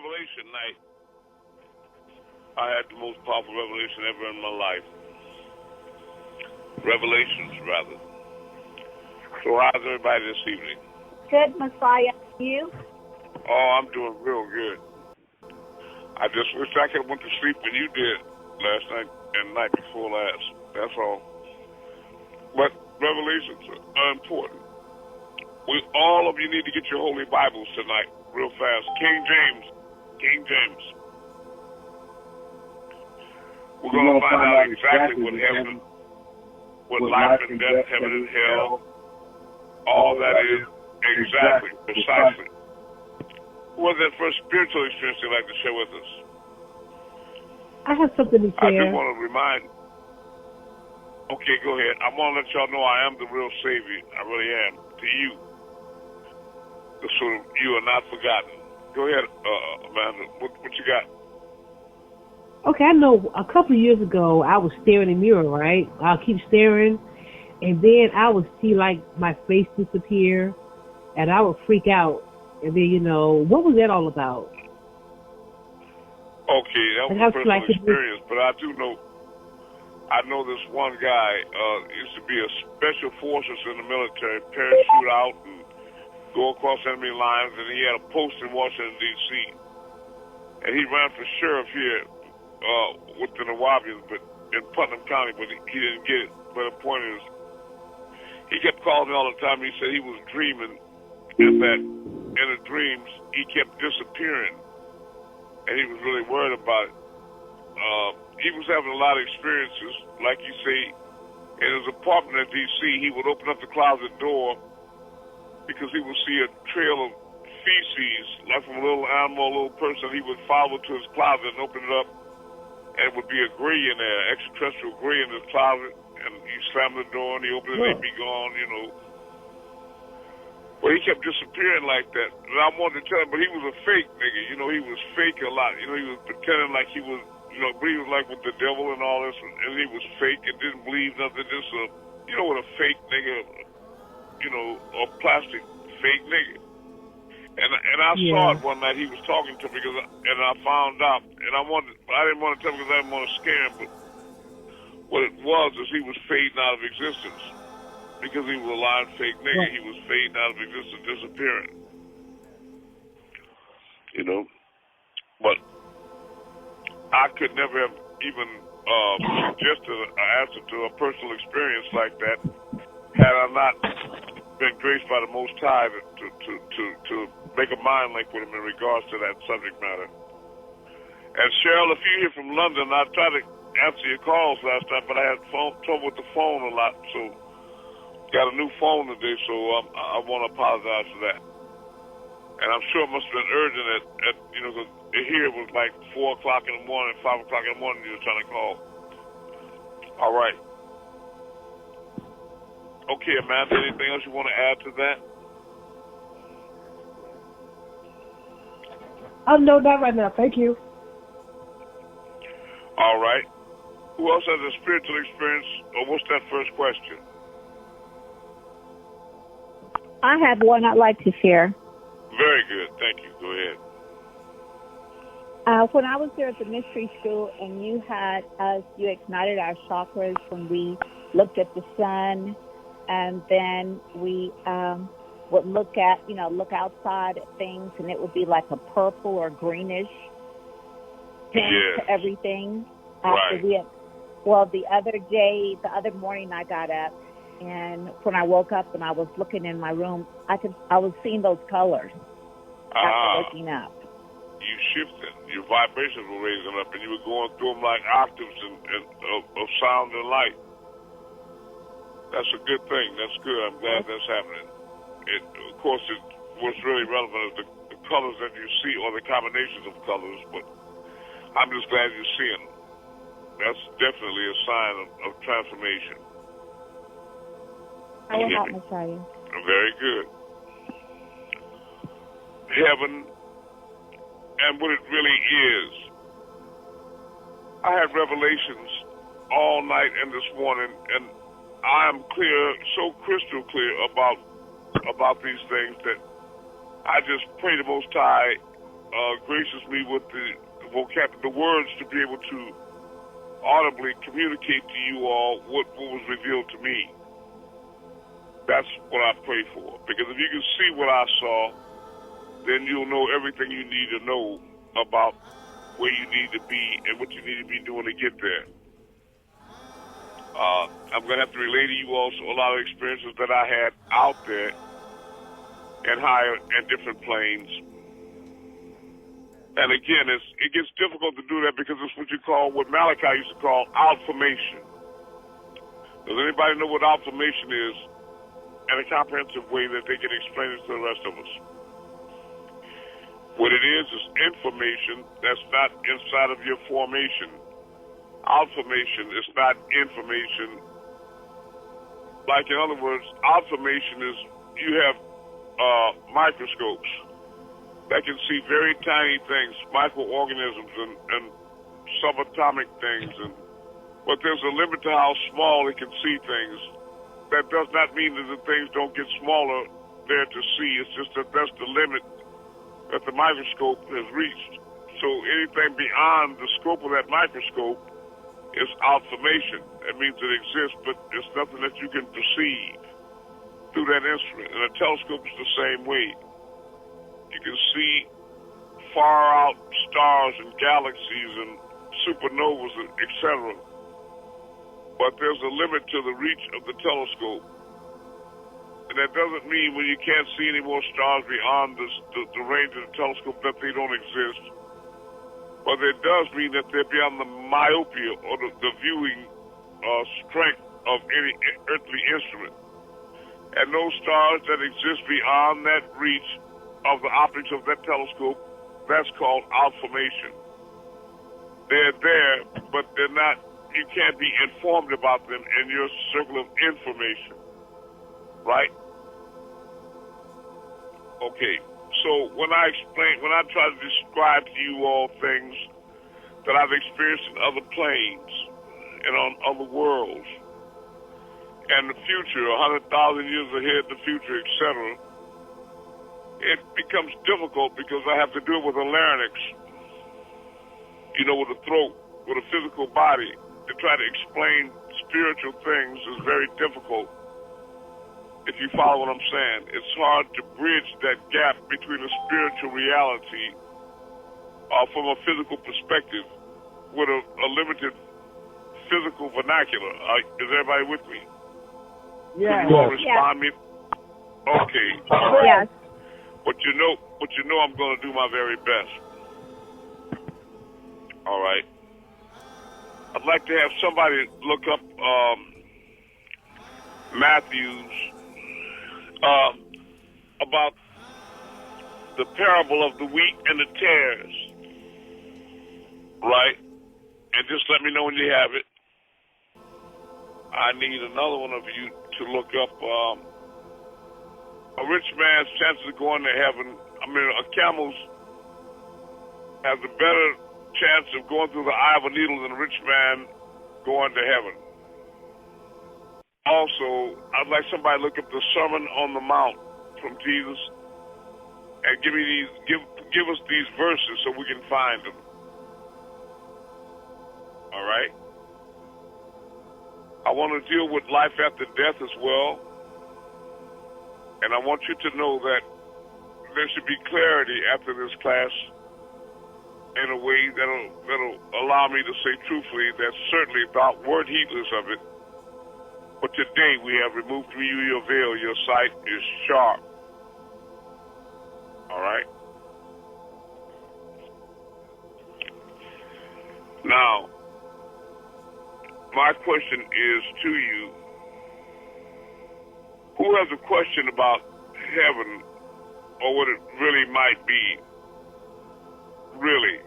revelation night. I had the most powerful revelation ever in my life. Revelations, rather. So how's everybody this evening? Good, Messiah. You? Oh, I'm doing real good. I just wish I could have went to sleep when you did last night and the night before last. That's all. But revelations are important. All of you need to get your holy Bibles tonight, real fast. King James. We're going to find out exactly what heaven, what life and death, heaven and hell, all that is, exactly, precisely. What was that first spiritual experience you'd like to share with us? I have something to share. I do want to remind. Okay, go ahead. I want to let y'all know I am the real Savior. I really am. To you. So you are not forgotten. Go ahead, Amanda. What you got? Okay, I know a couple of years ago I was staring in the mirror, right? I'll keep staring, and then I would see like my face disappear, and I would freak out. And then, what was that all about? Okay, that was a personal experience, but I know this one guy used to be a special forces in the military, parachute out and go across enemy lines, and he had a post in Washington, D.C. And he ran for sheriff here within the Wabians, but in Putnam County, but he didn't get it. But the point is, he kept calling me all the time. He said he was dreaming, and that in the dreams, he kept disappearing, and he was really worried about it. He was having a lot of experiences, like you say, in his apartment in D.C., he would open up the closet door because he would see a trail of feces, like from a little animal, a little person. He would follow to his closet and open it up, and it would be a gray in there, extraterrestrial gray in his closet, and he slammed the door and he opened it and he'd be gone, Well, he kept disappearing like that. And I wanted to tell him, but he was a fake nigga. He was fake a lot. He was pretending like he was, but he was like with the devil and all this, and he was fake and didn't believe nothing. Just what a fake nigga, a plastic fake nigga. And I saw it one night. He was talking to me and I found out, and I didn't want to tell him because I didn't want to scare him, but what it was is he was fading out of existence. Because he was a lying fake nigga, he was fading out of existence, disappearing. But I could never have even suggested an answer to a personal experience like that had I not been graced by the Most High to make a mind link with him in regards to that subject matter. And Cheryl, if you're here from London, I tried to answer your calls last time, but I had trouble with the phone a lot, so got a new phone today, so I want to apologize for that. And I'm sure it must have been urgent because here it was like 4 o'clock in the morning, 5 o'clock in the morning you were trying to call. All right. Okay, Amanda, anything else you want to add to that? Oh, no, not right now. Thank you. All right. Who else has a spiritual experience, or what's that first question? I have one I'd like to share. Very good. Thank you. Go ahead. When I was there at the mystery school and you ignited our chakras when we looked at the sun, and then we would look outside at things, and it would be like a purple or greenish tint to everything. Right. The other morning I got up, and when I woke up and I was looking in my room, I was seeing those colors after waking up. You shifted. Your vibrations were raising up, and you were going through them like octaves of sound and light. That's a good thing. That's good. I'm glad that's happening. Of course, what's really relevant is the colors that you see, or the combinations of colors, but I'm just glad you're seeing them. That's definitely a sign of transformation. I will help Messiah. Very good. Heaven and what it really is. I had revelations all night and this morning, and I am so crystal clear about these things that I just pray the Most High graces me with the words to be able to audibly communicate to you all what was revealed to me. That's what I pray for. Because if you can see what I saw, then you'll know everything you need to know about where you need to be and what you need to be doing to get there. I'm going to have to relay to you also a lot of experiences that I had out there and higher and different planes. And again, it gets difficult to do that because it's what Malachi used to call outformation. Does anybody know what outformation is in a comprehensive way that they can explain it to the rest of us? What it is information that's not inside of your formation. Outformation is not information. Like, in other words, outformation is you have microscopes that can see very tiny things, microorganisms and subatomic things, but there's a limit to how small it can see things. That does not mean that the things don't get smaller there to see. It's just that that's the limit that the microscope has reached. So anything beyond the scope of that microscope is outformation. That means it exists, but it's nothing that you can perceive through that instrument. And a telescope is the same way. You can see far out stars and galaxies and supernovas, etc. But there's a limit to the reach of the telescope. And that doesn't mean when you can't see any more stars beyond the range of the telescope that they don't exist. But it does mean that they're beyond the myopia or the viewing strength of any earthly instrument. And those stars that exist beyond that reach of the optics of that telescope, that's called outformation. They're there, but they're not, you can't be informed about them in your circle of information. Right? Okay. So when I try to describe to you all things that I've experienced in other planes and on other worlds, and the future, 100,000 years ahead in the future, etc., it becomes difficult because I have to do it with a larynx, with a throat, with a physical body. To try to explain spiritual things is very difficult. If you follow what I'm saying, it's hard to bridge that gap between a spiritual reality from a physical perspective with a limited physical vernacular. Is everybody with me? Yeah. Can you all respond me? Okay. All right. Yes. But you know I'm going to do my very best. All right. I'd like to have somebody look up Matthew's about the parable of the wheat and the tares, right? And just let me know when you have it. I need another one of you to look up a rich man's chances of going to heaven. A camel has a better chance of going through the eye of a needle than a rich man going to heaven. Also, I'd like somebody to look up the Sermon on the Mount from Jesus and give us these verses so we can find them. All right? I want to deal with life after death as well. And I want you to know that there should be clarity after this class in a way that'll allow me to say truthfully that certainly without word heedless of it, but today we have removed from you your veil. Your sight is sharp. All right? Now, my question is to you, who has a question about heaven or what it really might be? Really.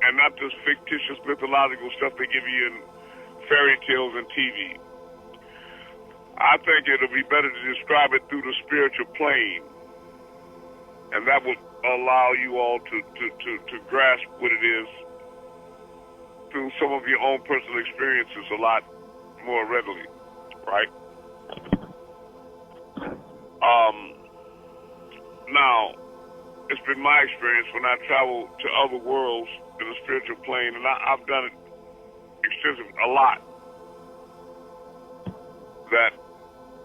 And not this fictitious mythological stuff they give you in fairy tales and TV. I think it'll be better to describe it through the spiritual plane. And that would allow you all to grasp what it is through some of your own personal experiences a lot more readily, right? Now, it's been my experience when I travel to other worlds in the spiritual plane, and I've done it extensively, a lot, that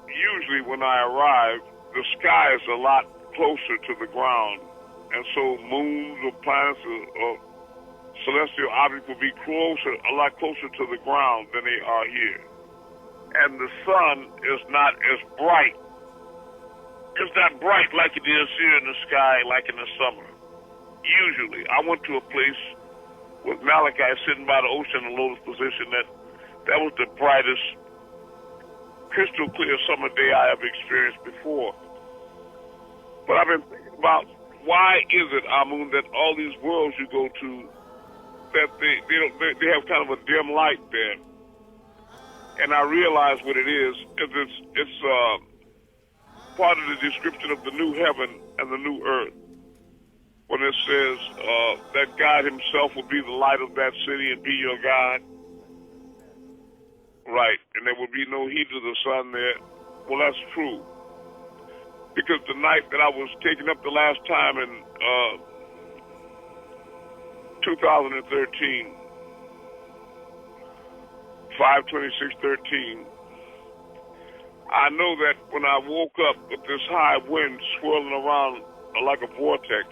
usually when I arrive, the sky is a lot closer to the ground, and so moons or planets or celestial objects will be a lot closer to the ground than they are here. And the sun is not as bright. It's not bright like it is here in the sky, like in the summer. Usually, I went to a place with Malachi sitting by the ocean in lotus position that was the brightest, crystal clear summer day I ever experienced before. But I've been thinking about why is it, Amun, that all these worlds you go to, that they have kind of a dim light there. And I realize what it is. It's part of the description of the new heaven and the new earth. When it says that God himself will be the light of that city and be your God. Right, and there will be no heat of the sun there. Well, that's true. Because the night that I was taken up the last time in 2013, 5/26/13, I know that when I woke up with this high wind swirling around like a vortex,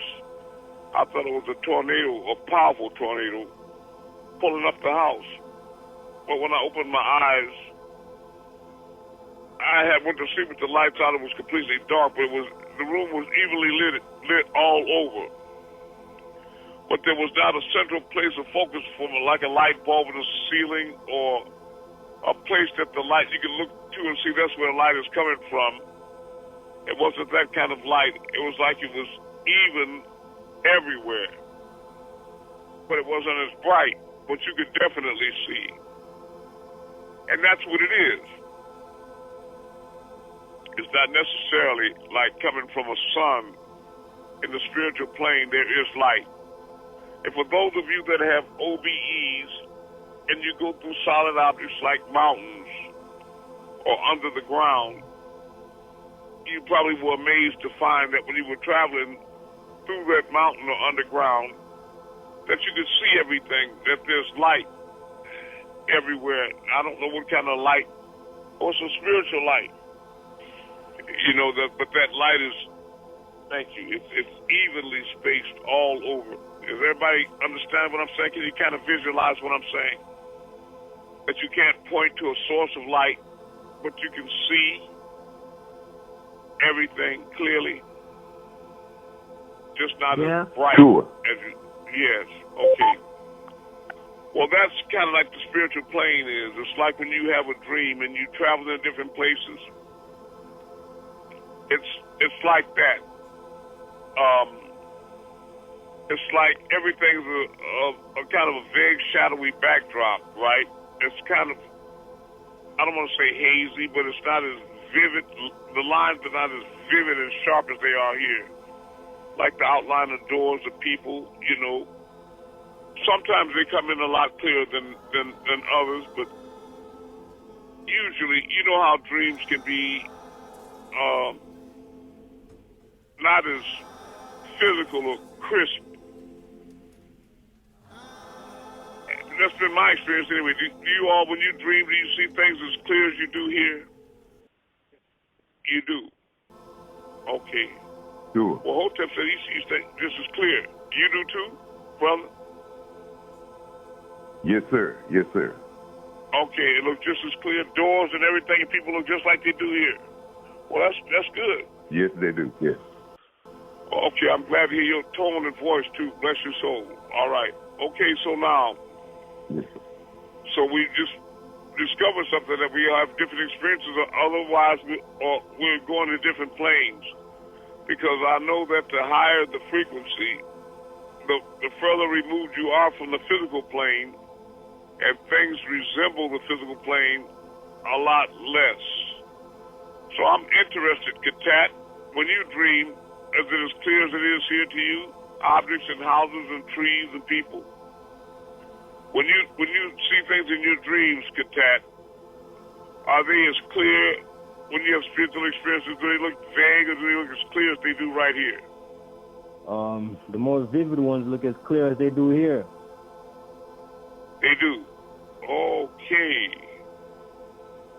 I thought it was a tornado, a powerful tornado, pulling up the house. But when I opened my eyes, I had went to sleep with the lights out. It was completely dark, but the room was evenly lit all over. But there was not a central place of focus from like a light bulb in the ceiling or a place that the light you could look to and see that's where the light is coming from. It wasn't that kind of light. It was like it was even everywhere. But it wasn't as bright, but you could definitely see. And that's what it is. It's not necessarily like coming from a sun. In the spiritual plane, there is light. And for those of you that have OBEs and you go through solid objects like mountains or under the ground, you probably were amazed to find that when you were traveling through that mountain or underground, that you could see everything, that there's light everywhere. I don't know what kind of light, or some spiritual light. You know, but that light is, thank you, it's evenly spaced all over. Does everybody understand what I'm saying? Can you kind of visualize what I'm saying? That you can't point to a source of light, but you can see everything clearly. Just not as bright as you. Yes, okay. Well, that's kind of like the spiritual plane is. It's like when you have a dream and you travel in different places. It's like that. It's like everything's a kind of a vague, shadowy backdrop, right? It's kind of, I don't want to say hazy, but it's not as vivid. The lines are not as vivid and sharp as they are here. Like the outline of doors of people, you know. Sometimes they come in a lot clearer than others, but usually, you know how dreams can be not as physical or crisp. That's been my experience anyway. Do you all, when you dream, do you see things as clear as you do here? You do. Okay. Sure. Well, Hotep said he sees things just as clear. You do too, brother? Yes, sir. Yes, sir. Okay, it looks just as clear. Doors and everything, and people look just like they do here. Well, that's good. Yes, they do. Yes. Okay, I'm glad to hear your tone and voice too. Bless your soul. All right. Okay, so now, Yes, sir. so we just discovered something that we have different experiences, or otherwise we're going to different planes. Because I know that the higher the frequency, the further removed you are from the physical plane, and things resemble the physical plane a lot less. So I'm interested, Katat, when you dream, is it as clear as it is here to you? Objects and houses and trees and people. When you see things in your dreams, Katat, are they as clear when you have spiritual experiences? Do they look vague or do they look as clear as they do right here? The most vivid ones look as clear as they do here. They do. Okay.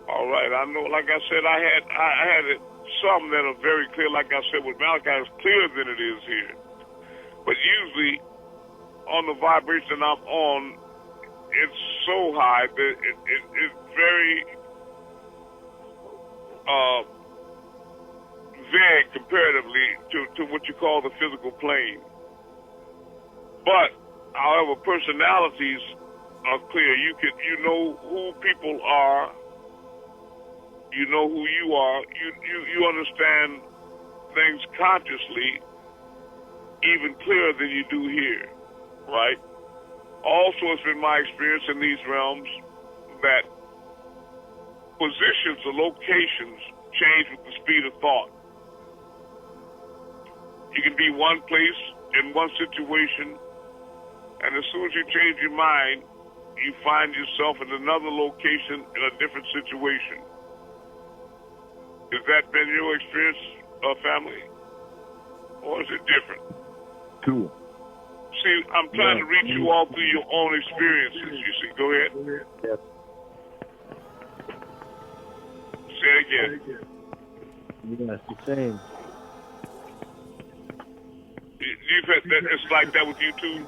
All right. I know. Like I said, I had some that are very clear. Like I said, with Malachi, it's clearer than it is here. But usually, on the vibration I'm on, it's so high that it's very vague comparatively to what you call the physical plane. But, however, personalities are clear. You know who people are. You know who you are. You understand things consciously even clearer than you do here, right? Also, it's been my experience in these realms that positions or locations change with the speed of thought. You can be one place in one situation, and as soon as you change your mind, you find yourself in another location in a different situation. Has that been your experience, family? Or is it different? Two. See, I'm trying to reach you all through your own experiences, you see. Go ahead. Yes. Say it again. Yes, the same. You've had that, it's like that with you too?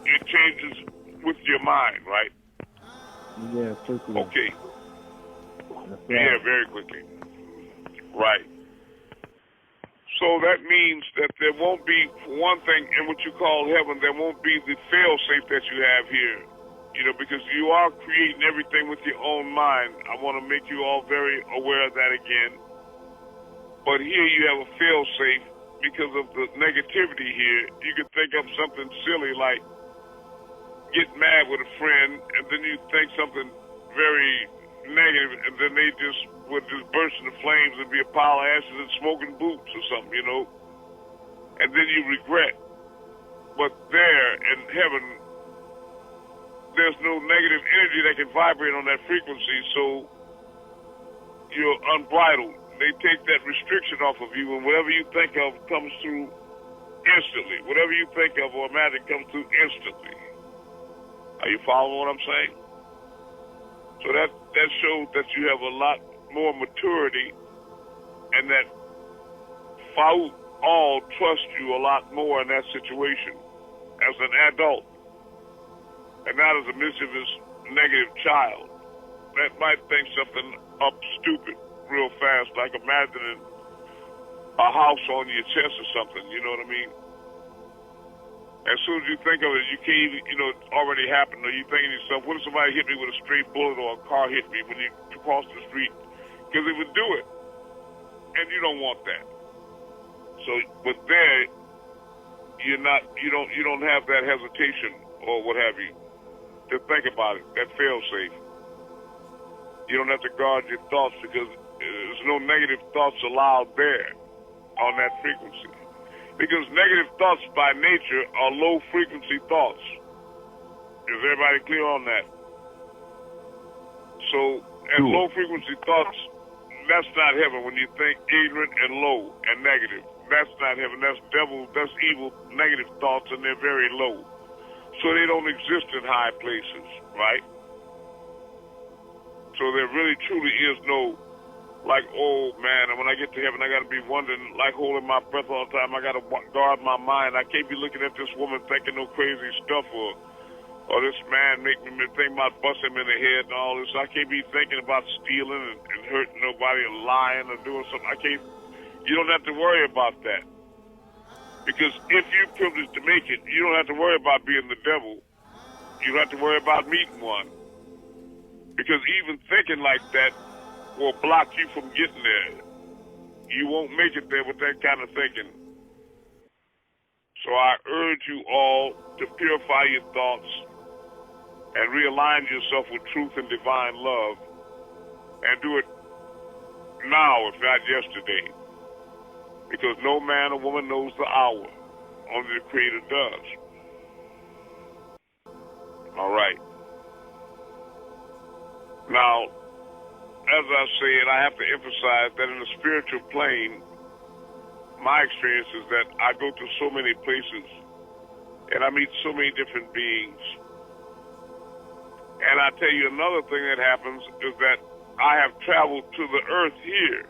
It changes with your mind, right? Yeah, quickly. Okay. That's Yeah, right. very quickly. Right. So that means that there won't be, for one thing, in what you call heaven, there won't be the fail-safe that you have here. You know, because you are creating everything with your own mind. I want to make you all very aware of that again. But here you have a fail-safe because of the negativity here. You could think of something silly like get mad with a friend, and then you think something very negative, and then they just would just burst into flames and be a pile of ashes and smoking boots or something, you know. And then you regret. But there in heaven, there's no negative energy that can vibrate on that frequency, so you're unbridled. They take that restriction off of you, and whatever you think of comes through instantly. Whatever you think of or imagine comes through instantly. Are you following what I'm saying? So that shows that you have a lot more maturity, and that Faout all trust you a lot more in that situation as an adult, and not as a mischievous, negative child that might think something up stupid real fast, like imagining a house on your chest or something, you know what I mean? As soon as you think of it, you can't even, you know, it already happened, or you thinking to yourself, what if somebody hit me with a straight bullet or a car hit me when you cross the street? Because it would do it, and you don't want that. So, but there, you don't have that hesitation or what have you to think about it, that fail-safe. You don't have to guard your thoughts because there's no negative thoughts allowed there on that frequency. Because negative thoughts by nature are low-frequency thoughts. Is everybody clear on that? So, and low-frequency thoughts, that's not heaven. When you think ignorant and low and negative, that's not heaven. That's devil, that's evil, negative thoughts, and they're very low. So they don't exist in high places, right? So there really, truly is no, like, oh, man, and when I get to heaven, I got to be wondering, like holding my breath all the time. I got to guard my mind. I can't be looking at this woman thinking no crazy stuff, or this man make me think about busting him in the head and all this. I can't be thinking about stealing and hurting nobody or lying or doing something. You don't have to worry about that. Because if you're privileged to make it, you don't have to worry about being the devil. You don't have to worry about meeting one. Because even thinking like that will block you from getting there. You won't make it there with that kind of thinking. So I urge you all to purify your thoughts and realign yourself with truth and divine love, and do it now, if not yesterday. Because no man or woman knows the hour. Only the Creator does. All right. Now, as I said, I have to emphasize that in the spiritual plane, my experience is that I go to so many places and I meet so many different beings. And I tell you another thing that happens is that I have traveled to the earth here.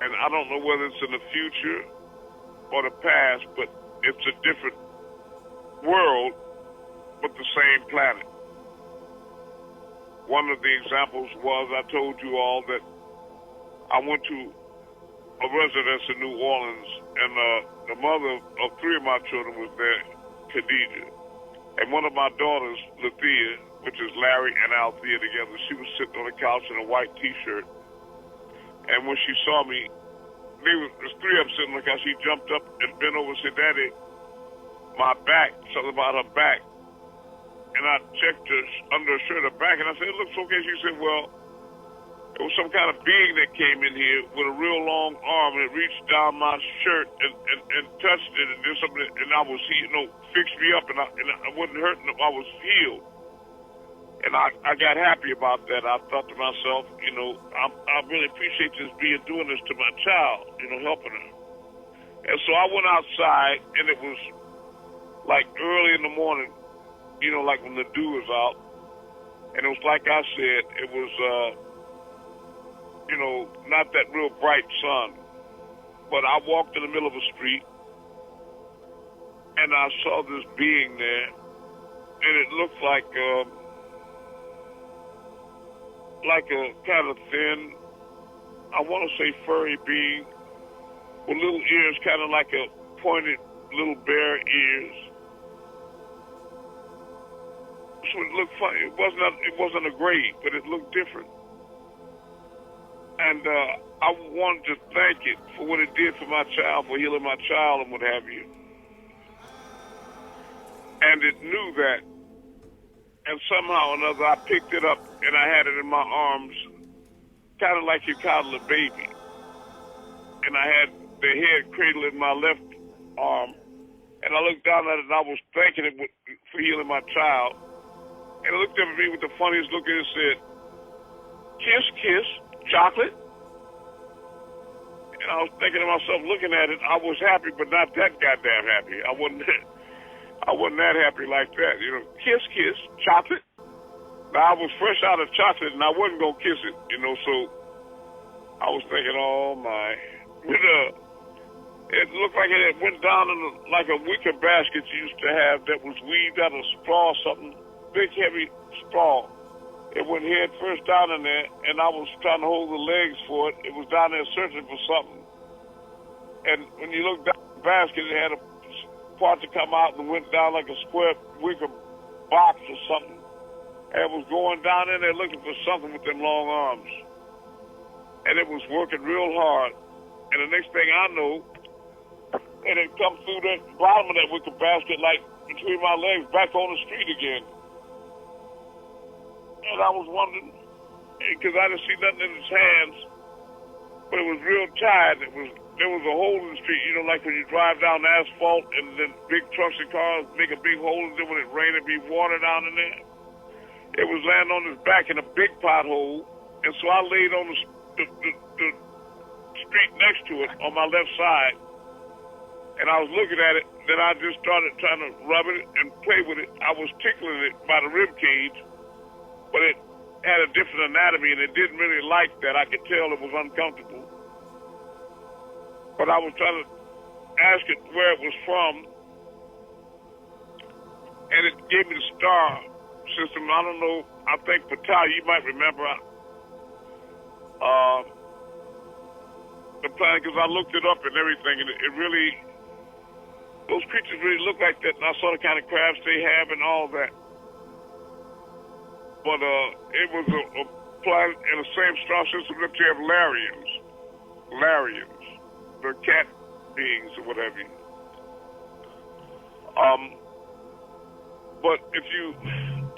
And I don't know whether it's in the future or the past, but it's a different world, but the same planet. One of the examples was I told you all that I went to a residence in New Orleans, and the mother of three of my children was there, Khadijah. And one of my daughters, Lathea, which is Larry and Althea together, she was sitting on the couch in a white T-shirt. And when she saw me, there's three of them sitting on the couch. She jumped up and bent over and said, "Daddy, my back," something about her back. And I checked her under her shirt, her back, and I said, "It looks okay." She said, "Well, it was some kind of being that came in here with a real long arm, and it reached down my shirt and touched it and did something, and I was, fixed me up, and I wasn't hurting. I was healed." And I got happy about that. I thought to myself, I really appreciate this being doing this to my child, helping her. And so I went outside, and it was like early in the morning, like when the dew was out. And it was like I said, it was, not that real bright sun. But I walked in the middle of a street, and I saw this being there, and it looked like a kind of thin, I want to say furry being, with little ears, kind of like a pointed little bear ears. So it looked funny. It wasn't a grave, but it looked different. And I wanted to thank it for what it did for my child, for healing my child and what have you. And it knew that. And somehow or another, I picked it up and I had it in my arms, kind of like you coddle a baby. And I had the head cradled in my left arm. And I looked down at it and I was thanking it for healing my child. And it looked at me with the funniest look and it said, "Kiss, kiss, chocolate." And I was thinking to myself, looking at it, I was happy, but not that goddamn happy. I wasn't that happy like that. Kiss, kiss, chocolate. Now, I was fresh out of chocolate, and I wasn't going to kiss it, so I was thinking, oh, my. It looked like it went down in like a wicker basket you used to have that was weaved out of straw, something, big, heavy straw. It went head first down in there, and I was trying to hold the legs for it. It was down there searching for something. And when you looked down the basket, it had a part to come out and went down like a square wicker box or something. And it was going down in there looking for something with them long arms. And it was working real hard. And the next thing I know, and it come through the bottom of that wicker basket, like between my legs, back on the street again. And I was wondering, because I didn't see nothing in his hands, but it was real tight. There was a hole in the street, like when you drive down the asphalt and then big trucks and cars make a big hole, and then when it rained, it'd be water down in there. It was laying on his back in a big pothole, and so I laid on the street next to it on my left side, and I was looking at it. Then I just started trying to rub it and play with it. I was tickling it by the rib cage, but it had a different anatomy, and it didn't really like that. I could tell it was uncomfortable. But I was trying to ask it where it was from, and it gave me the star system. I don't know. I think Patel, you might remember the planet, because I looked it up and everything, and it really, those creatures really look like that, and I saw the kind of crabs they have and all that. But it was a planet in the same star system that you have Larians, the cat beings or whatever. But if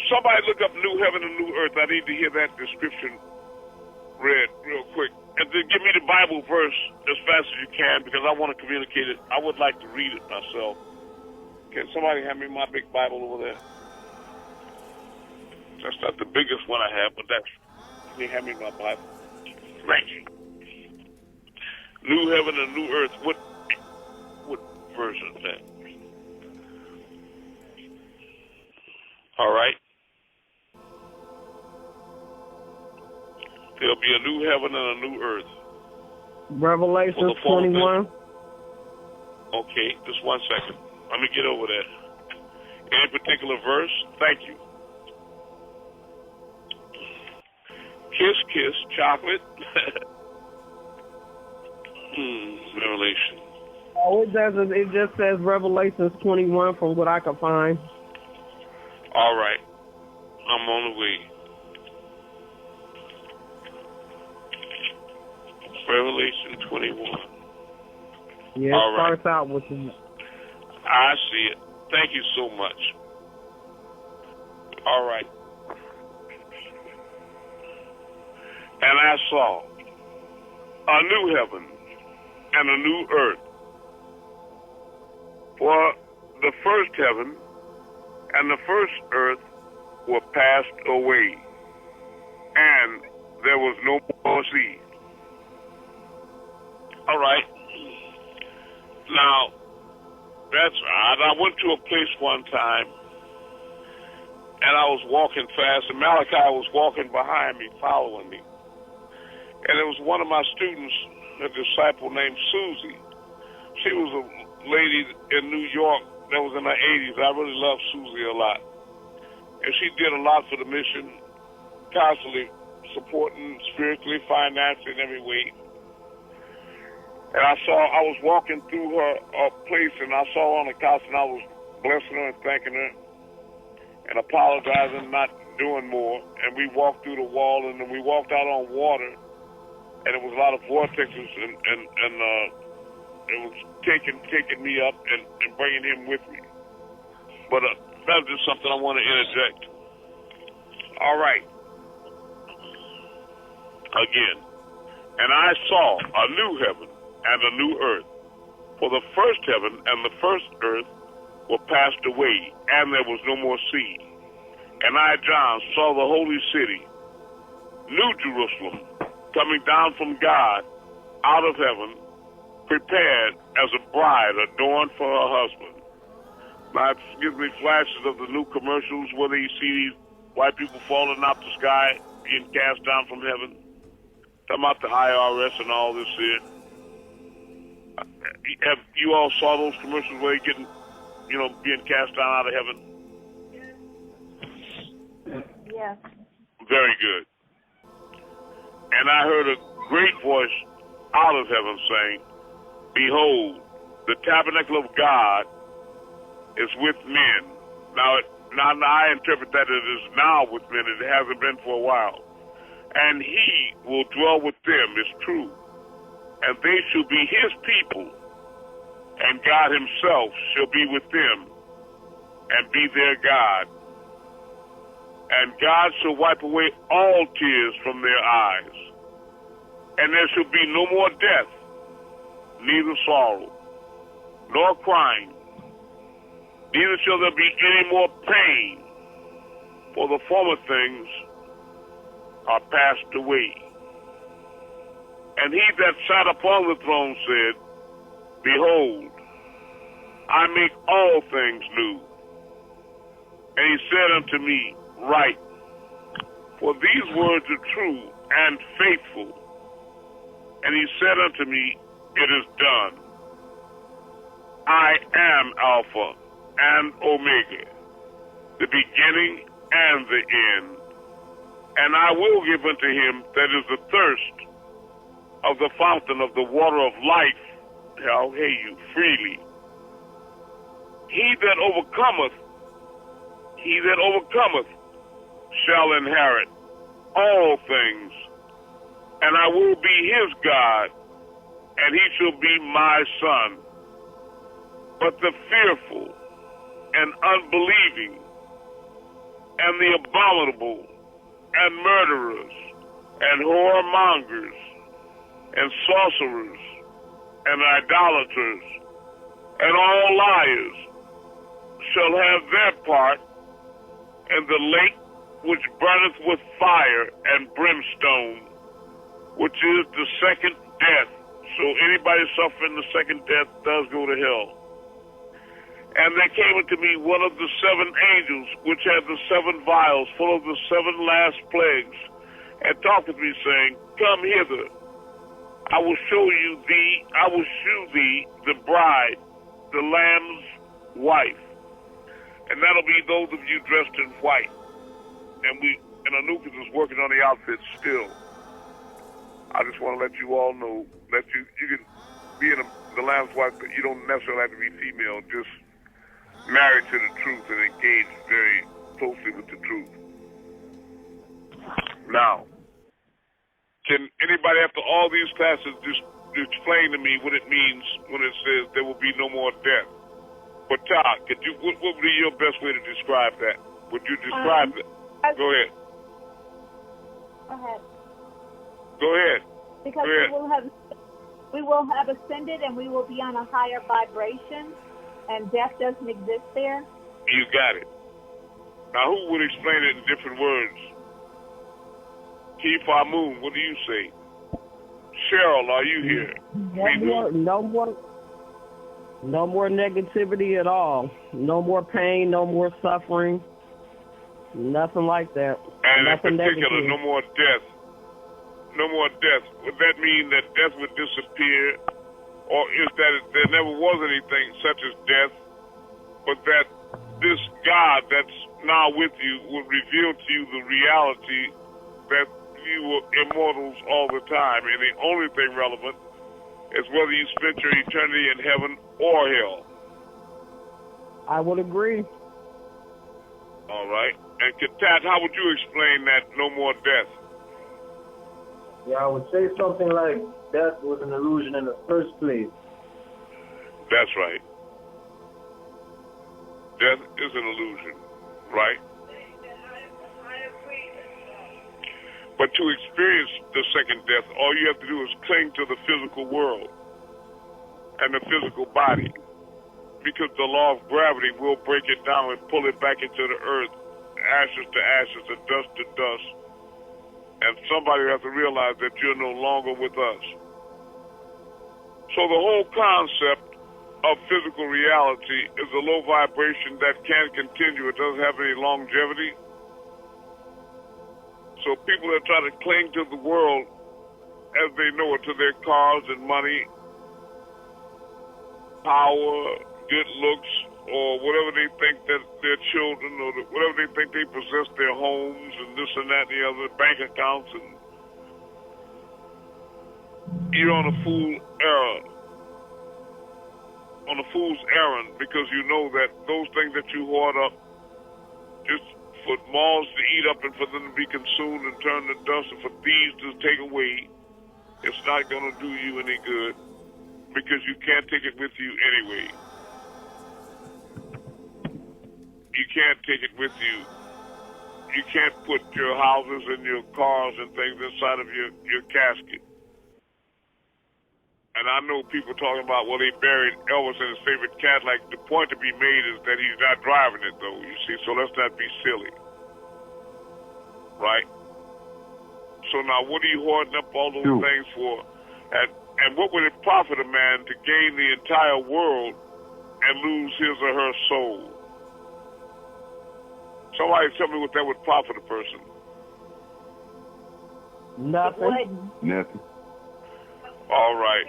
somebody look up New Heaven and New Earth, I need to hear that description read real quick. And then give me the Bible verse as fast as you can, because I want to communicate it. I would like to read it myself. Can somebody hand me my big Bible over there? That's not the biggest one I have, but can you hand me my Bible? Thank you. New heaven and new earth. What verse is that? All right. There'll be a new heaven and a new earth. Revelation 21. Okay, just 1 second. Let me get over there. Any particular verse? Thank you. Kiss, kiss, chocolate. Revelation. Oh, it doesn't. It just says Revelations 21 from what I can find. All right. I'm on the way. Revelation 21. Yeah, all it right. starts out with the... I see it. Thank you so much. All right. And I saw a new heaven and a new earth. For the first heaven and the first earth were passed away, and there was no more sea. All right. Now, that's odd. I went to a place one time, and I was walking fast, and Malachi was walking behind me, following me. And it was one of my students, a disciple named Susie. She was a lady in New York that was in her 80s. I really loved Susie a lot. And she did a lot for the mission, constantly supporting spiritually, financially, in every way. And I was walking through her place, and I saw her on the couch, and I was blessing her and thanking her and apologizing, not doing more. And we walked through the wall, and then we walked out on water, and it was a lot of vortexes, and it was taking me up and bringing him with me. But that was just something I want to interject. All right. Again. And I saw a new heaven and a new earth. For the first heaven and the first earth were passed away, and there was no more sea. And I, John, saw the holy city, New Jerusalem, coming down from God out of heaven, prepared as a bride adorned for her husband. Now, it gives me flashes of the new commercials where you see these white people falling out the sky, being cast down from heaven. Talking about the IRS and all this here. Have you all saw those commercials where you're getting, being cast down out of heaven? Yes. Very good. And I heard a great voice out of heaven saying, "Behold, the tabernacle of God is with men." Now I interpret that it is now with men. It hasn't been for a while. And he will dwell with them, is true. And they shall be his people, and God himself shall be with them and be their God. And God shall wipe away all tears from their eyes. And there shall be no more death, neither sorrow, nor crying, neither shall there be any more pain, for the former things are passed away. And he that sat upon the throne said, "Behold, I make all things new." And he said unto me, "Write, for these words are true and faithful." And he said unto me, "It is done. I am Alpha and Omega, the beginning and the end. And I will give unto him that is athirst of the fountain of the water of life, I'll hear you, freely. He that overcometh shall inherit all things, and I will be his God, and he shall be my son. But the fearful and unbelieving and the abominable and murderers and whoremongers and sorcerers and idolaters and all liars shall have their part in the lake which burneth with fire and brimstone, which is the second death. So anybody suffering the second death does go to hell. And there came unto me one of the 7 angels, which had the 7 vials full of the 7 last plagues, and talked with me, saying, Come hither. I will shew thee the bride, the Lamb's wife. And that'll be those of you dressed in white. And Anukas is working on the outfits still. I just want to let you all know that you can be in the Lamb's wife, but you don't necessarily have to be female. Just married to the truth and engaged very closely with the truth. Now, can anybody after all these classes just explain to me what it means when it says there will be no more death? But Todd, what would be your best way to describe that? Would you describe it? Go ahead. Go ahead. Go ahead. Because Go ahead. we will have ascended and we will be on a higher vibration, and death doesn't exist there. You got it. Now, who would explain it in different words? Keith Amun, what do you say? Cheryl, are you here? No more negativity at all. No more pain, no more suffering. Nothing like that. And Nothing in particular, negative. no more death. No more death. Would that mean that death would disappear? Or is that there never was anything such as death, but that this God that's now with you will reveal to you the reality that you were immortals all the time, and the only thing relevant is whether you spent your eternity in heaven or hell. I would agree. All right. And Katat, how would you explain that no more death? Yeah, I would say something like death was an illusion in the first place. That's right. Death is an illusion, right? But to experience the second death, all you have to do is cling to the physical world and the physical body, because the law of gravity will break it down and pull it back into the earth, ashes to ashes and dust to dust. And somebody has to realize that you're no longer with us. So the whole concept of physical reality is a low vibration that can't continue. It doesn't have any longevity. So people that try to cling to the world as they know it, to their cars and money, power, good looks, or whatever they think that their children, or whatever they think they possess, their homes and this and that and the other, bank accounts, and you're on a fool's errand, because you know that those things that you hoard up just for moths to eat up and for them to be consumed and turn to dust and for thieves to take away, it's not going to do you any good, because you can't take it with you anyway. You can't take it with you. You can't put your houses and your cars and things inside of your casket. And I know people talking about, well, they buried Elvis in his favorite Cadillac. The point to be made is that he's not driving it, though, you see, so let's not be silly. Right? So now what are you hoarding up all those things for? And what would it profit a man to gain the entire world and lose his or her soul? Somebody tell me what that would profit a person. Nothing. Nothing. All right.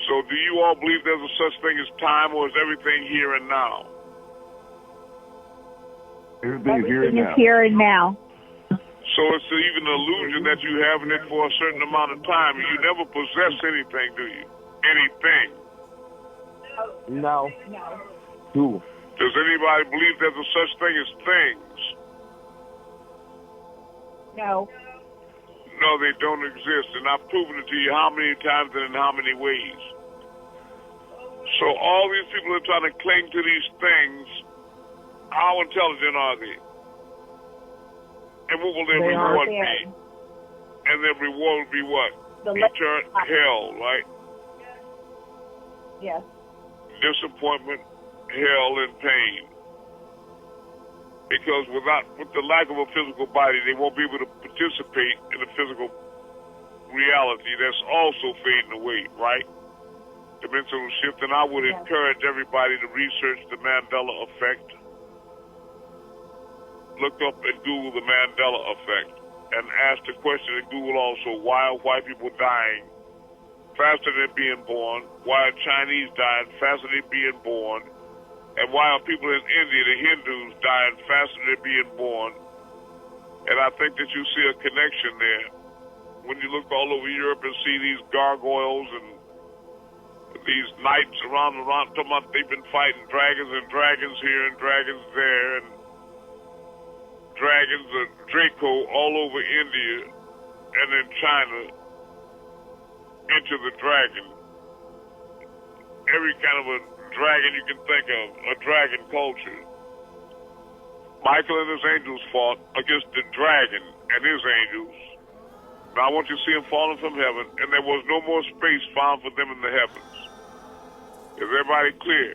So do you all believe there's a such thing as time, or is everything here and now? Everything's here and Everything now. is here and now. So it's even an illusion that you having it for a certain amount of time. You never possess anything, do you? Anything. No. Cool. Does anybody believe there's a such thing as things? No. No, they don't exist, and I've proven it to you how many times and in how many ways. So all these people are trying to cling to these things. How intelligent are they? And what will their reward be? And their reward will be what? Eternal hell, right? Yes. Disappointment, hell, and pain. Because with the lack of a physical body, they won't be able to participate in the physical reality that's also fading away, right? Dimensional shift, and I would encourage everybody to research the Mandela effect. Look up and Google the Mandela effect and ask the question in Google also, why are white people dying faster than being born? Why are Chinese dying faster than being born? And why are people in India, the Hindus, dying faster than being born? And I think that you see a connection there. When you look all over Europe and see these gargoyles and these knights around, talking about they've been fighting dragons and dragons here and dragons there, and dragons of Draco all over India and in China into the dragon. Every kind of a dragon you can think of, a dragon culture. Michael and his angels fought against the dragon and his angels. Now I want you to see them falling from heaven, and there was no more space found for them in the heavens. Is everybody clear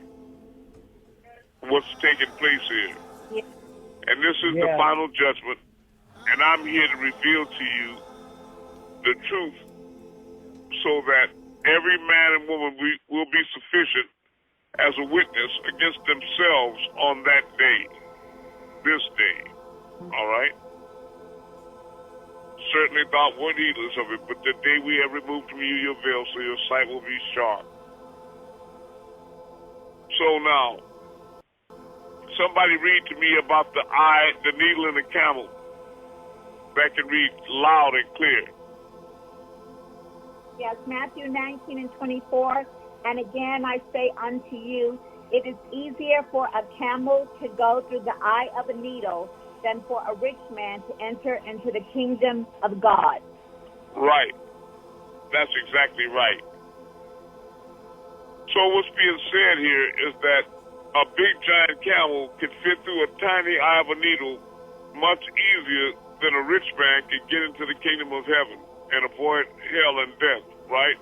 what's taking place here? Yeah. And this is the final judgment, and I'm here to reveal to you the truth so that every man and woman will be sufficient as a witness against themselves on that day, this day, all right? Certainly thou wert heedless of it, but the day we have removed from you your veil, so your sight will be sharp. So now, somebody read to me about the eye, the needle, and the camel that can read loud and clear. Yes, Matthew 19 and 24. And again I say unto you, it is easier for a camel to go through the eye of a needle than for a rich man to enter into the kingdom of God. Right. That's exactly right. So what's being said here is that a big giant camel can fit through a tiny eye of a needle much easier than a rich man can get into the kingdom of heaven and avoid hell and death, right?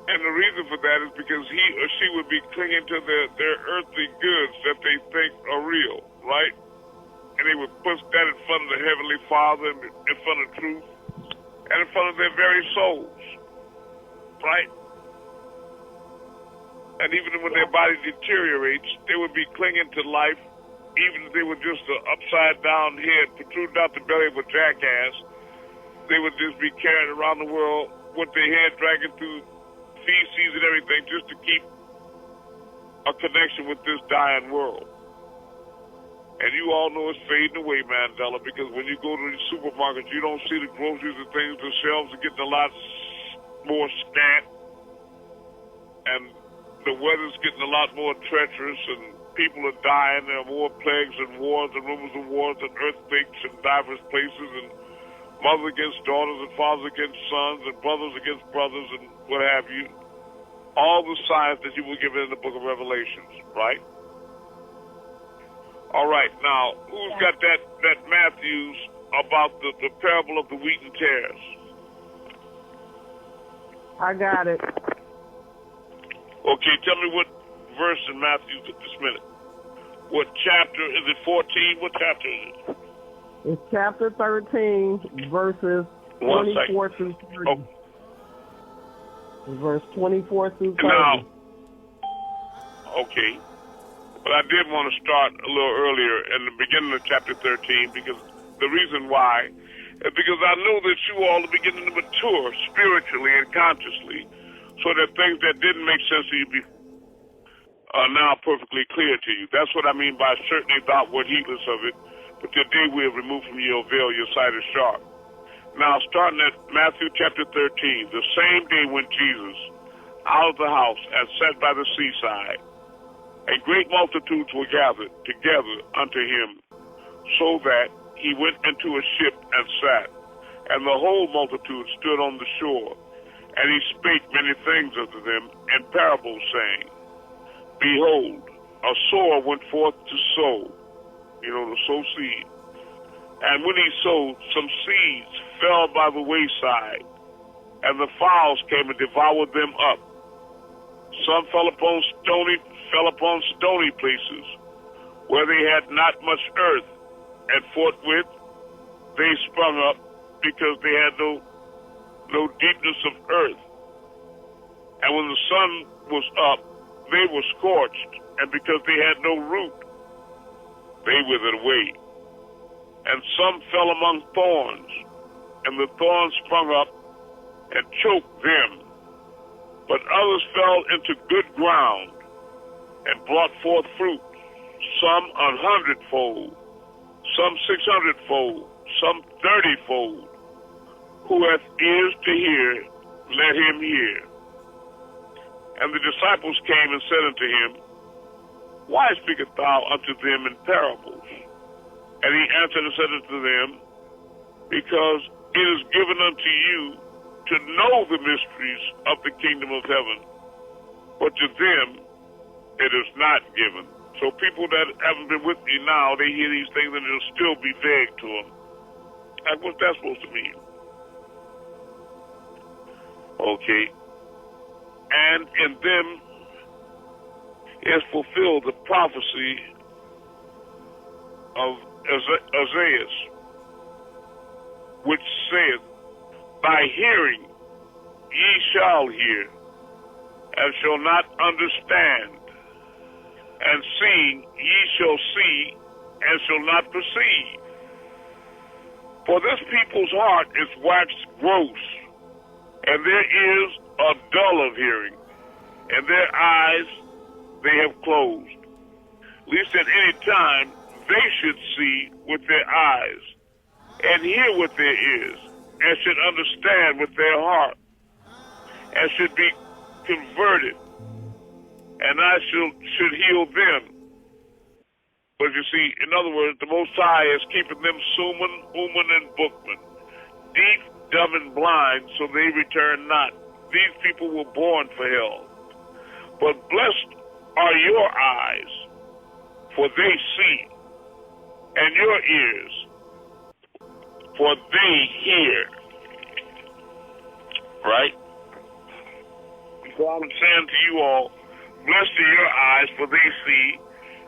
And the reason for that is because he or she would be clinging to their earthly goods that they think are real, right? And they would put that in front of the Heavenly Father, in front of truth, and in front of their very souls, right? And even when their body deteriorates, they would be clinging to life, even if they were just an upside-down head protruding out the belly of a jackass. They would just be carried around the world with their head dragging through feces and everything just to keep a connection with this dying world. And you all know it's fading away, Mandela, because when you go to the supermarkets, you don't see the groceries and things. The shelves are getting a lot more scant, and the weather's getting a lot more treacherous, and people are dying. There are more plagues and wars and rumors of wars and earthquakes in diverse places, and mothers against daughters and fathers against sons and brothers against brothers and what have you. All the signs that you were given in the book of Revelations, right? All right, now, who's got that Matthews about the parable of the wheat and tares? I got it. Okay, tell me what verse in Matthew at this minute. What chapter? Is it 14? What chapter is it? It's chapter 13, verses 24 through 30. Oh. Verse 24 through 30. Now, okay. But I did want to start a little earlier in the beginning of chapter 13, because the reason why is because I know that you all are beginning to mature spiritually and consciously, so that things that didn't make sense to you are now perfectly clear to you. That's what I mean by certainly thou wert heedless of it, but today we have removed from your veil, your sight is sharp. Now, starting at Matthew chapter 13, the same day when Jesus, out of the house and sat by the seaside, and great multitudes were gathered together unto him, so that he went into a ship and sat, and the whole multitude stood on the shore. And he spake many things unto them in parables, saying, Behold, a sower went forth to sow, to sow seed. And when he sowed, some seeds fell by the wayside, and the fowls came and devoured them up. Some fell upon stony places, where they had not much earth, and forthwith they sprung up, because they had no no deepness of earth. And when the sun was up, they were scorched, and because they had no root, they withered away. And some fell among thorns, and the thorns sprung up and choked them. But others fell into good ground and brought forth fruit, some 100-fold, some 600-fold, some 30-fold. Who hath ears to hear, let him hear. And the disciples came and said unto him, Why speakest thou unto them in parables? And he answered and said unto them, Because it is given unto you to know the mysteries of the kingdom of heaven, but to them it is not given. So people that haven't been with me now, they hear these things and it'll still be vague to them. And what's that supposed to mean? Okay. And in them is fulfilled the prophecy of Isaiah, which saith, By hearing ye shall hear, and shall not understand, and seeing ye shall see, and shall not perceive. For this people's heart is waxed gross, and their ears are dull of hearing, and their eyes they have closed, lest at any time they should see with their eyes, and hear with their ears, and should understand with their heart, and should be converted, and I should heal them. But you see, in other words, the Most High is keeping them suman, uman, and bookman, deaf, dumb, and blind, so they return not. These people were born for hell. But blessed are your eyes, for they see, and your ears, for they hear. Right? So I'm saying to you all, blessed are your eyes, for they see,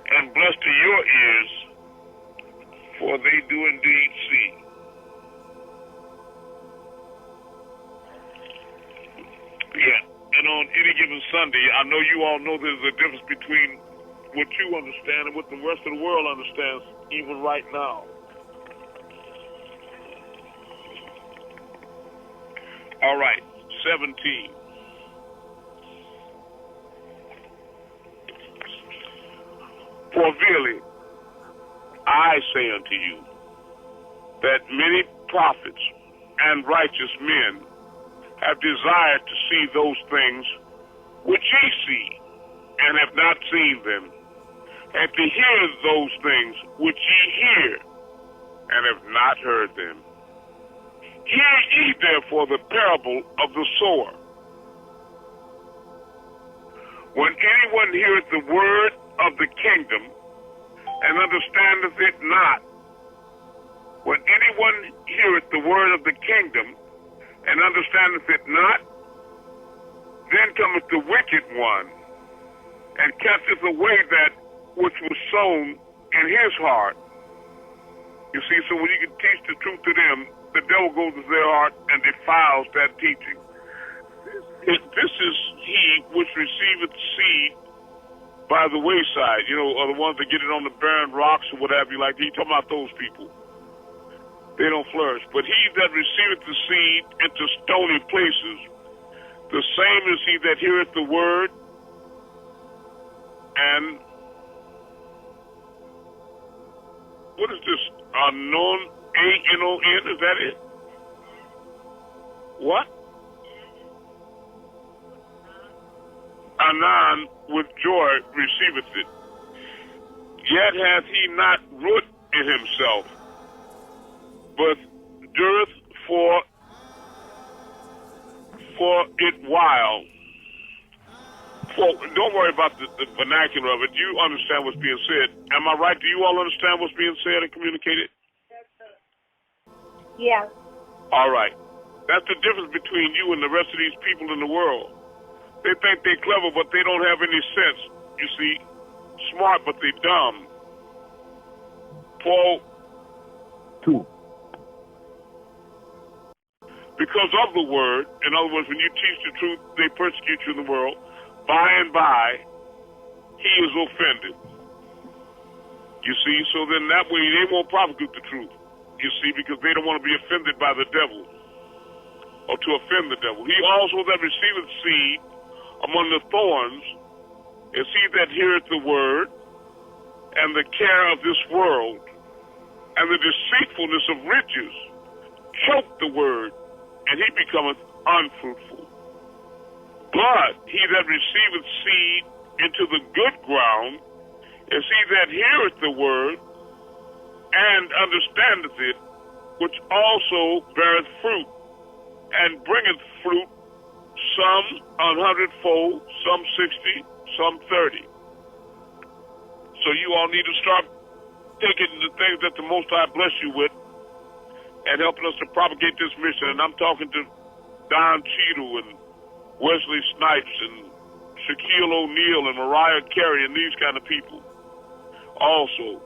and blessed are your ears, for they do indeed see. Yeah, and on any given Sunday, I know you all know there's a difference between what you understand and what the rest of the world understands, even right now. All right, 17. For verily, I say unto you, that many prophets and righteous men have desired to see those things which ye see, and have not seen them, and to hear those things which ye hear, and have not heard them. Hear ye therefore the parable of the sower. When anyone heareth the word of the kingdom, and understandeth it not, when anyone heareth the word of the kingdom, and understandeth it not, then cometh the wicked one, and casteth away that which was sown in his heart. You see, so when you can teach the truth to them, the devil goes to their heart and defiles that teaching. This is he which receiveth seed by the wayside, or the ones that get it on the barren rocks or what have you, like he's talking about those people. They don't flourish. But he that receiveth the seed into stony places, the same is he that heareth the word, and what is this? Anon, A-N-O-N, is that it? What? Anon with joy receiveth it. Yet hath he not root in himself, but dureth for it while. Don't worry about the vernacular of it. You understand what's being said. Am I right? Do you all understand what's being said and communicated? Yeah. All right. That's the difference between you and the rest of these people in the world. They think they're clever, but they don't have any sense. You see, smart, but they're dumb. Paul 2. because of the word. In other words, when you teach the truth, they persecute you in the world. By and by, he is offended. You see, so then that way they won't propagate the truth. You see, because they don't want to be offended by the devil or to offend the devil. He also that receiveth seed among the thorns is he that heareth the word, and the care of this world and the deceitfulness of riches choke the word, and he becometh unfruitful. But he that receiveth seed into the good ground is he that heareth the word and understandeth it, which also beareth fruit, and bringeth fruit, some 100-fold, some 60, some 30. So you all need to start taking the things that the Most High bless you with and helping us to propagate this mission. And I'm talking to Don Cheadle and Wesley Snipes and Shaquille O'Neal and Mariah Carey and these kind of people. Also,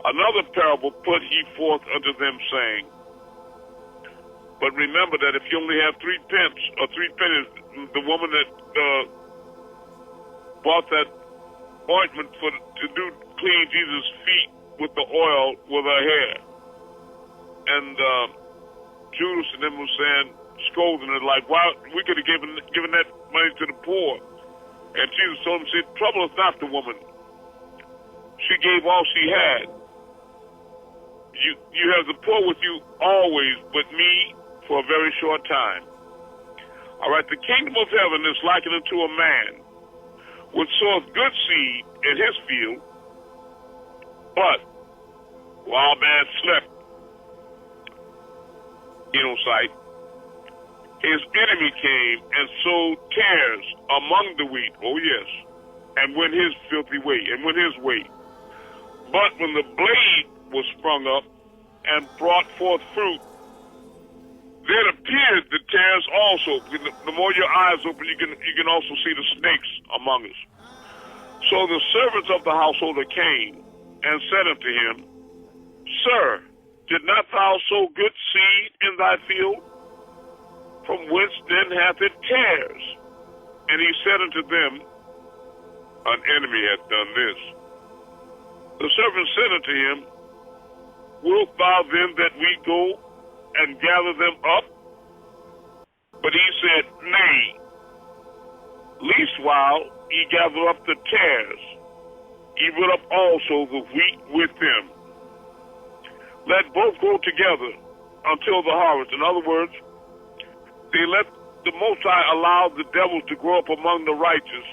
another parable put he forth unto them, saying, but remember that if you only have 3 pence or 3 pennies, the woman that bought that ointment to clean Jesus' feet with the oil with her hair, and Judas and them was saying, scolding her like, "Wow, we could have given that money to the poor." And Jesus told him, "said Trouble is not the woman. She gave all she had. You have the poor with you always, but me for a very short time." All right, the kingdom of heaven is likened unto a man which soweth good seed in his field, but while man slept in sight, his enemy came and sowed tares among the wheat. Oh yes, and went his filthy way, and went his way. But when the blade was sprung up and brought forth fruit, then appeared the tares also. The more your eyes open, you can also see the snakes among us. So the servants of the householder came and said unto him, Sir, did not thou sow good seed in thy field? From whence then hath it tares? And he said unto them, An enemy hath done this. The servant said unto him, Wilt thou then that we go and gather them up? But he said, Nay, leastwhile ye gather up the tares, ye will up also the wheat with them. Let both go together until the harvest. In other words, they let the Most High allow the devils to grow up among the righteous,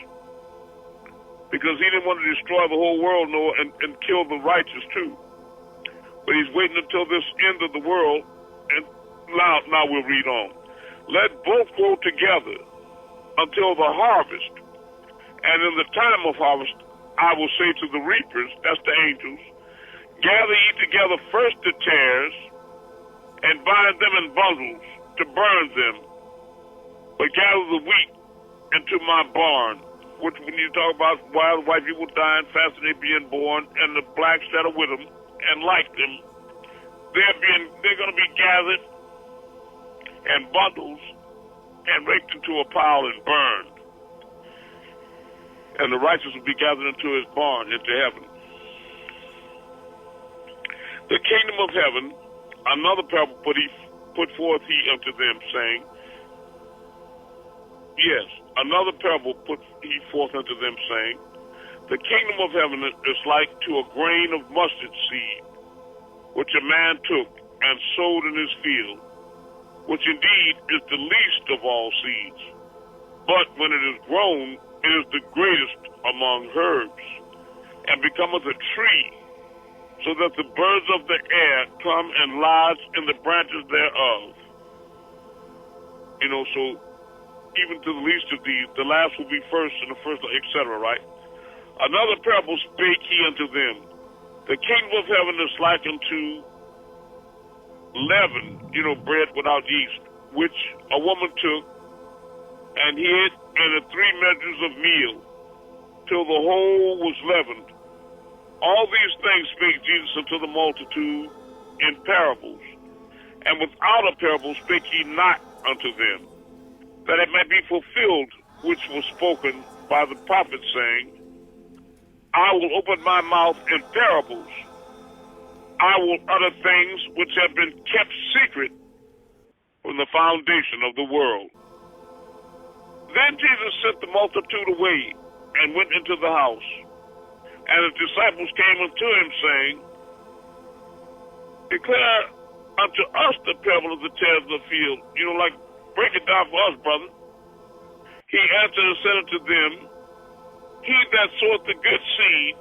because he didn't want to destroy the whole world and kill the righteous too. But he's waiting until this end of the world, and now we'll read on. Let both grow together until the harvest, and in the time of harvest I will say to the reapers, that's the angels, gather ye together first the tares, and bind them in bundles to burn them, but gather the wheat into my barn. Which, when you talk about wild white people dying faster than they being born, and the blacks that are with them and like them, they're going to be gathered and bundles and raked into a pile and burned. And the righteous will be gathered into his barn, into heaven. The kingdom of heaven, another parable put forth he unto them, saying, Yes, another parable put he forth unto them, saying, The kingdom of heaven is like to a grain of mustard seed, which a man took and sowed in his field, which indeed is the least of all seeds. But when it is grown, it is the greatest among herbs, and becometh a tree, so that the birds of the air come and lodge in the branches thereof. So even to the least of these, the last will be first, and the first, etc., right? Another parable spake he unto them, The kingdom of heaven is like unto leaven, bread without yeast, which a woman took and hid in the 3 measures of meal, till the whole was leavened. All these things spake Jesus unto the multitude in parables, and without a parable spake he not unto them, that it might be fulfilled which was spoken by the prophet, saying, I will open my mouth in parables. I will utter things which have been kept secret from the foundation of the world. Then Jesus sent the multitude away and went into the house. And his disciples came unto him, saying, Declare unto us the parable of the tares of the field. Break it down for us, brother. He answered and said unto them, He that soweth the good seed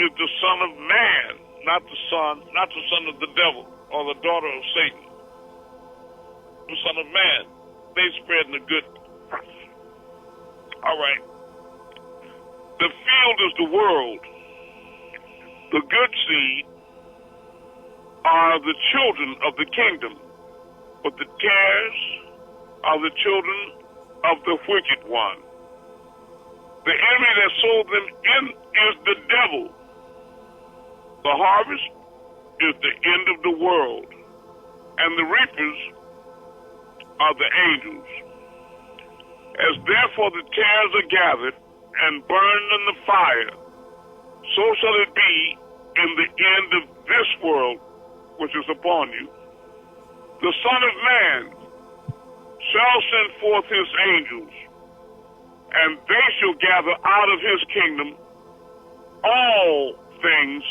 is the Son of Man, not the son of the devil or the daughter of Satan. The Son of Man. They spreading the good. All right. The field is the world. The good seed are the children of the kingdom, but the tares are the children of the wicked one. The enemy that sold them in is the devil. The harvest is the end of the world, and the reapers are the angels. As therefore the tares are gathered and burned in the fire, so shall it be in the end of this world which is upon you. The Son of Man shall send forth his angels, and they shall gather out of his kingdom all things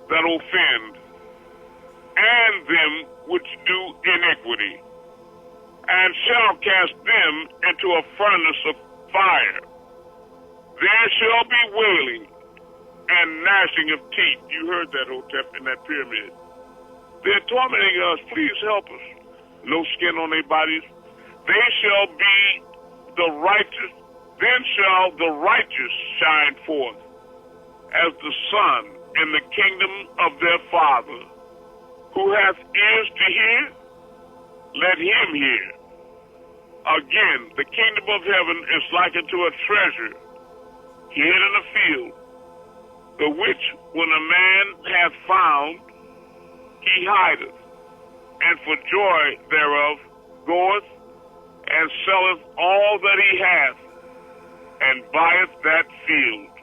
that offend, and them which do iniquity, and shall cast them into a furnace of fire. There shall be wailing and gnashing of teeth. You heard that, Hotep, in that pyramid. They're tormenting us. Please help us. No skin on their bodies. They shall be the righteous. Then shall the righteous shine forth as the sun in the kingdom of their Father. Who hath ears to hear, let him hear. Again, the kingdom of heaven is likened to a treasure hid in a field, the which when a man hath found, he hideth, and for joy thereof goeth and selleth all that he hath, and buyeth that field,